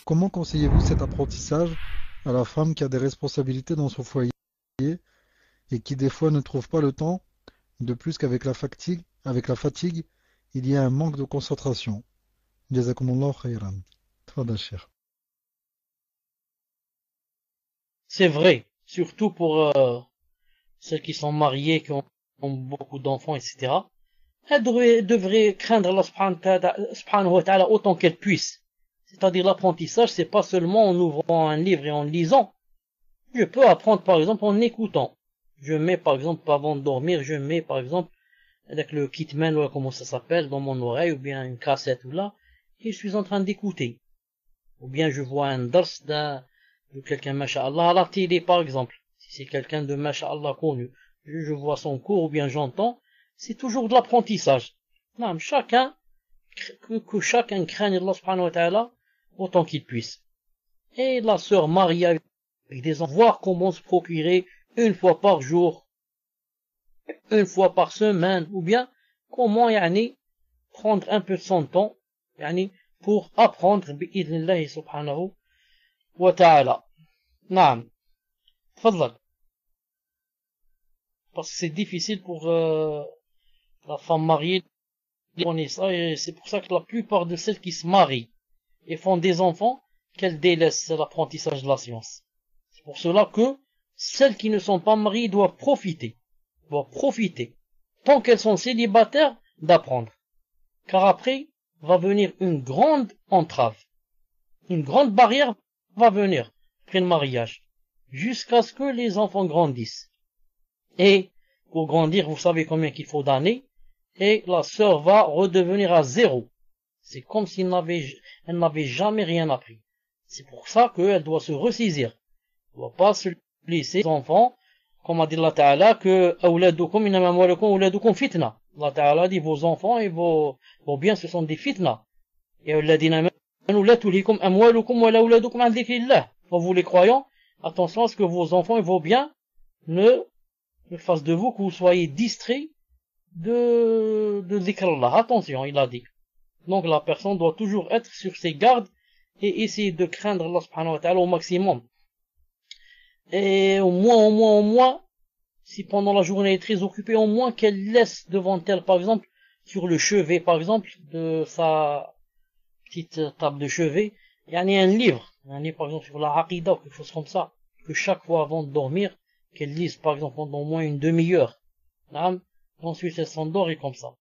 Comment conseillez-vous cet apprentissage à la femme qui a des responsabilités dans son foyer et qui des fois ne trouve pas le temps, de plus qu'avec la fatigue, il y a un manque de concentration. Jazakumullah khayran. Tfadal, Cheikh. C'est vrai, surtout pour celles qui sont mariées, ont beaucoup d'enfants, etc. Elles devraient craindre Allah subhanahu wa ta'ala autant qu'elles puissent. C'est-à-dire l'apprentissage, c'est pas seulement en ouvrant un livre et en lisant. Je peux apprendre par exemple en écoutant. Je mets par exemple avant de dormir, je mets par exemple avec le Kitman ou comment ça s'appelle dans mon oreille ou bien une cassette ou là et je suis en train d'écouter. Ou bien je vois un dars de quelqu'un masha'Allah à la télé par exemple. Si c'est quelqu'un de masha'Allah connu, je vois son cours ou bien j'entends, c'est toujours de l'apprentissage. Non, que chacun craigne Allah subhanahu wa ta'ala autant qu'il puisse. Et la sœur mariée avec des enfants, voir comment se procurer une fois par jour, une fois par semaine, ou bien comment prendre un peu de son temps pour apprendre bi'idhnillahi subhanahu wa ta'ala. Naam, tfaddal. Parce que c'est difficile pour la femme mariée de connaître ça, et c'est pour ça que la plupart de celles qui se marient et font des enfants, qu'elles délaissent l'apprentissage de la science. C'est pour cela que celles qui ne sont pas mariées doivent profiter, tant qu'elles sont célibataires, d'apprendre. Car après, va venir une grande entrave, une grande barrière va venir après le mariage, jusqu'à ce que les enfants grandissent. Et pour grandir, vous savez combien qu'il faut d'années, et la sœur va redevenir à zéro. C'est comme si elle n'avait jamais rien appris. C'est pour ça qu'elle doit se ressaisir. Elle ne doit pas se laisser les enfants, comme a dit Allah Ta'ala, que awladukum inama amwalukum awladukum fitna. Allah Ta'ala dit vos enfants et vos biens ce sont des fitna. Et alladhina amanu la tulhikum amwalukum wa la awladukum an dhikrillah. Vous les croyants, attention à ce que vos enfants et vos biens ne fassent de vous que vous soyez distraits de dhikrullah. Attention, il a dit. Donc la personne doit toujours être sur ses gardes et essayer de craindre Allah subhanahu wa ta'ala au maximum. Et au moins, si pendant la journée elle est très occupée, au moins qu'elle laisse devant elle, par exemple, sur le chevet, par exemple, de sa petite table de chevet, il y a un livre, par exemple sur la aqidah ou quelque chose comme ça, que chaque fois avant de dormir, qu'elle lise par exemple pendant au moins une demi-heure. Ensuite elle s'endort et comme ça.